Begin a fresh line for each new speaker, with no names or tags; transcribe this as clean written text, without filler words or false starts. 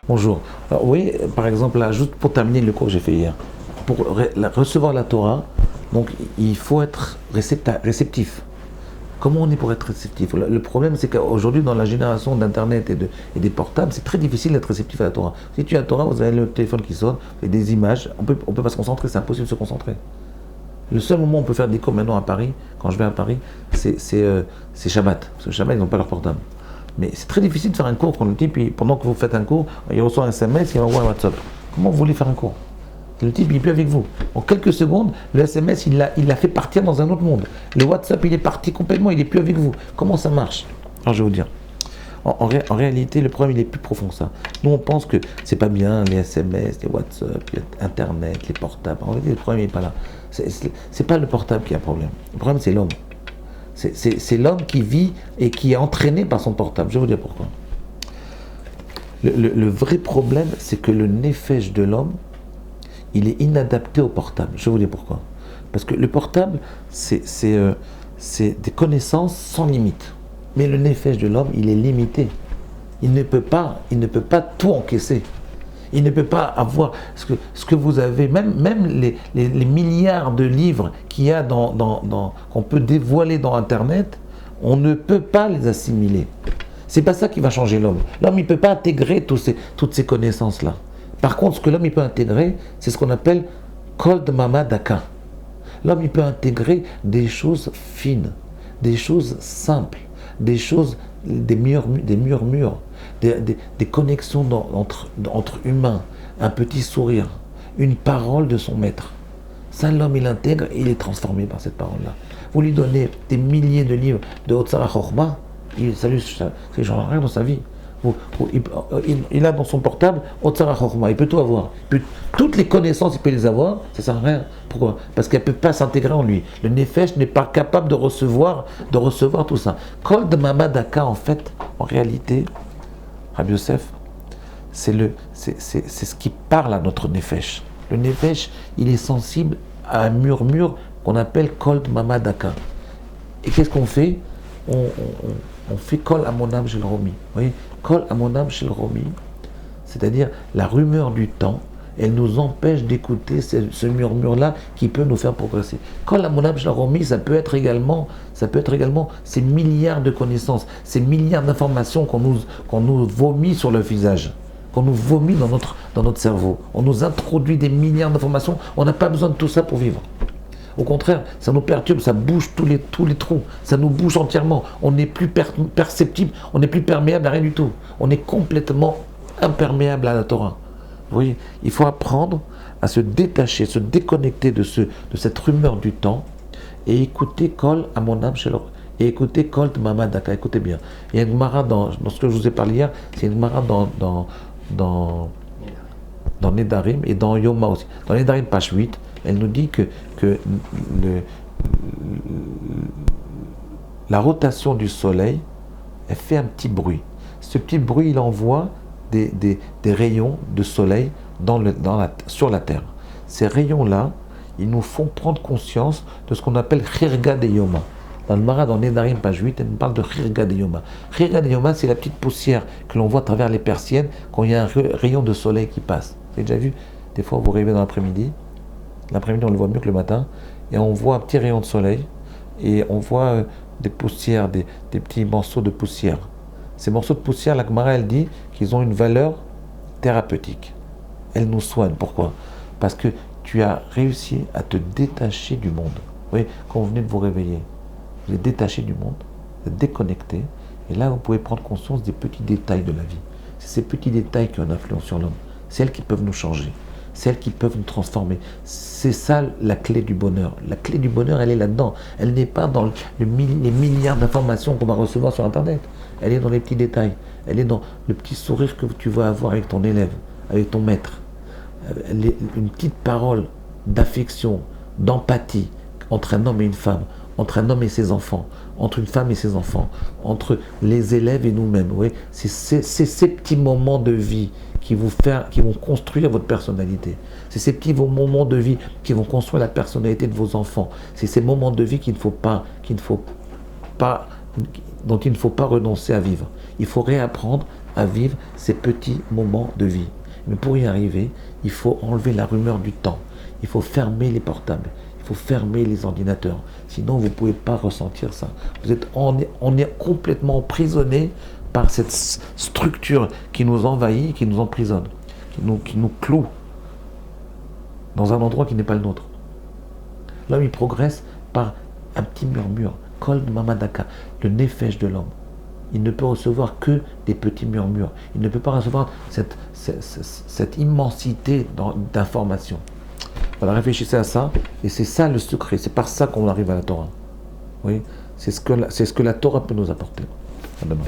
Bonjour. Alors, vous voyez, par exemple, là, juste pour terminer le cours que j'ai fait hier, pour recevoir la Torah, donc il faut être réceptif. Comment on est pour être réceptif? Le problème, c'est qu'aujourd'hui, dans la génération d'Internet et des portables, c'est très difficile d'être réceptif à la Torah. Si tu as la Torah, vous avez le téléphone qui sonne, et des images, on peut pas se concentrer, c'est impossible de se concentrer. Le seul moment où on peut faire des cours maintenant à Paris, quand je vais à Paris, c'est Shabbat. Parce que Shabbat, ils n'ont pas leur portable. Mais c'est très difficile de faire un cours quand le type, pendant que vous faites un cours, il reçoit un SMS, il envoie un WhatsApp. Comment vous voulez faire un cours? Le type, il est plus avec vous. En quelques secondes, le SMS, il l'a fait partir dans un autre monde. Le WhatsApp, il est parti complètement, il n'est plus avec vous. Comment ça marche? Alors, je vais vous dire. En réalité, le problème, il est plus profond que ça. Nous, on pense que c'est pas bien, les SMS, les WhatsApp, Internet, les portables. En réalité, le problème, il n'est pas là. C'est pas le portable qui a un problème. Le problème, c'est l'homme. C'est l'homme qui vit et qui est entraîné par son portable. Je vais vous dire pourquoi. Le vrai problème, c'est que le nefesh de l'homme, il est inadapté au portable. Je vais vous dire pourquoi. Parce que le portable, c'est des connaissances sans limite. Mais le nefesh de l'homme, il est limité. Il ne peut pas tout encaisser. Il ne peut pas avoir ce que vous avez, même les milliards de livres qu'il y a qu'on peut dévoiler dans Internet, on ne peut pas les assimiler. C'est pas ça qui va changer l'homme. L'homme, il ne peut pas intégrer toutes ces connaissances-là. Par contre, ce que l'homme il peut intégrer, c'est ce qu'on appelle Kol Dmama Daka. L'homme, il peut intégrer des choses fines, des choses simples, des choses, des murmures, des connexions entre humains, un petit sourire, une parole de son maître. Ça, l'homme, il intègre et il est transformé par cette parole-là. Vous lui donnez des milliers de livres de Otsara Chochma, ça ne change rien dans sa vie. Il a dans son portable Otsara Chochma, il peut tout avoir. Toutes les connaissances, il peut les avoir, ça ne sert à rien. Pourquoi? Parce qu'elle ne peut pas s'intégrer en lui. Le Nefesh n'est pas capable de recevoir tout ça. Kol Dmama Daka, en fait, en réalité, Rabbi Yosef, c'est ce qui parle à notre Nefesh. Le Nefesh, il est sensible à un murmure qu'on appelle Kol Dmama Daka. Et qu'est-ce qu'on fait? On fait Kol Amonam Shel Romi. Vous voyez, Kol Amonam Shel Romi, c'est-à-dire la rumeur du temps, elle nous empêche d'écouter ce murmure-là qui peut nous faire progresser. Kol Amonam Shel Romi, ça peut être également ces milliards de connaissances, ces milliards d'informations qu'on nous vomit sur le visage, qu'on nous vomit dans notre cerveau. On nous introduit des milliards d'informations, on n'a pas besoin de tout ça pour vivre. Au contraire, ça nous perturbe, ça bouge tous les trous, ça nous bouge entièrement. On n'est plus perceptible, on n'est plus perméable à rien du tout. On est complètement imperméable à la Torah. Vous voyez, il faut apprendre à se détacher, se déconnecter de cette rumeur du temps et écouter Kol à mon âme chez l'autre. Et écoutez Kol Dmama Daka, écoutez bien. Il y a une Gemara dans ce que je vous ai parlé hier, c'est une Gemara dans Nedarim et dans Yoma aussi. Dans Nedarim, page 8, elle nous dit que la rotation du soleil, elle fait un petit bruit. Ce petit bruit, il envoie des rayons de soleil sur la Terre. Ces rayons-là, ils nous font prendre conscience de ce qu'on appelle Chirga de Yoma. Dans le Mara, dans Nedarim, page 8, elle nous parle de Chirga de Yoma. Chirga de Yoma, c'est la petite poussière que l'on voit à travers les persiennes quand il y a un rayon de soleil qui passe. Vous avez déjà vu? Des fois, vous rêvez dans l'après-midi. L'après-midi, on le voit mieux que le matin. Et on voit un petit rayon de soleil. Et on voit des poussières, des petits morceaux de poussière. Ces morceaux de poussière, la Gemara, elle dit qu'ils ont une valeur thérapeutique. Elle nous soigne. Pourquoi? Parce que tu as réussi à te détacher du monde. Vous voyez, quand vous venez de vous réveiller, vous êtes détaché du monde, vous êtes déconnecté. Et là, vous pouvez prendre conscience des petits détails de la vie. C'est ces petits détails qui ont une influence sur l'homme. C'est elles qui peuvent nous changer. Celles qui peuvent nous transformer. C'est ça la clé du bonheur. La clé du bonheur, elle est là-dedans. Elle n'est pas dans les milliards d'informations qu'on va recevoir sur Internet. Elle est dans les petits détails. Elle est dans le petit sourire que tu vas avoir avec ton élève, avec ton maître. Une petite parole d'affection, d'empathie entre un homme et une femme, entre un homme et ses enfants, entre une femme et ses enfants, entre les élèves et nous-mêmes. Oui, c'est ces petits moments de vie qui vont construire votre personnalité. C'est ces petits moments de vie qui vont construire la personnalité de vos enfants. C'est ces moments de vie dont il ne faut pas renoncer à vivre. Il faut réapprendre à vivre ces petits moments de vie. Mais pour y arriver, il faut enlever la rumeur du temps. Il faut fermer les portables. Il faut fermer les ordinateurs. Sinon, vous ne pouvez pas ressentir ça. On est complètement emprisonné par cette structure qui nous envahit, qui nous emprisonne, qui nous cloue dans un endroit qui n'est pas le nôtre. L'homme, il progresse par un petit murmure. Kol Mamadaka, le nefesh de l'homme. Il ne peut recevoir que des petits murmures. Il ne peut pas recevoir cette immensité d'informations. Voilà, réfléchissez à ça. Et c'est ça le secret. C'est par ça qu'on arrive à la Torah. Oui, c'est ce que la Torah peut nous apporter. À demain.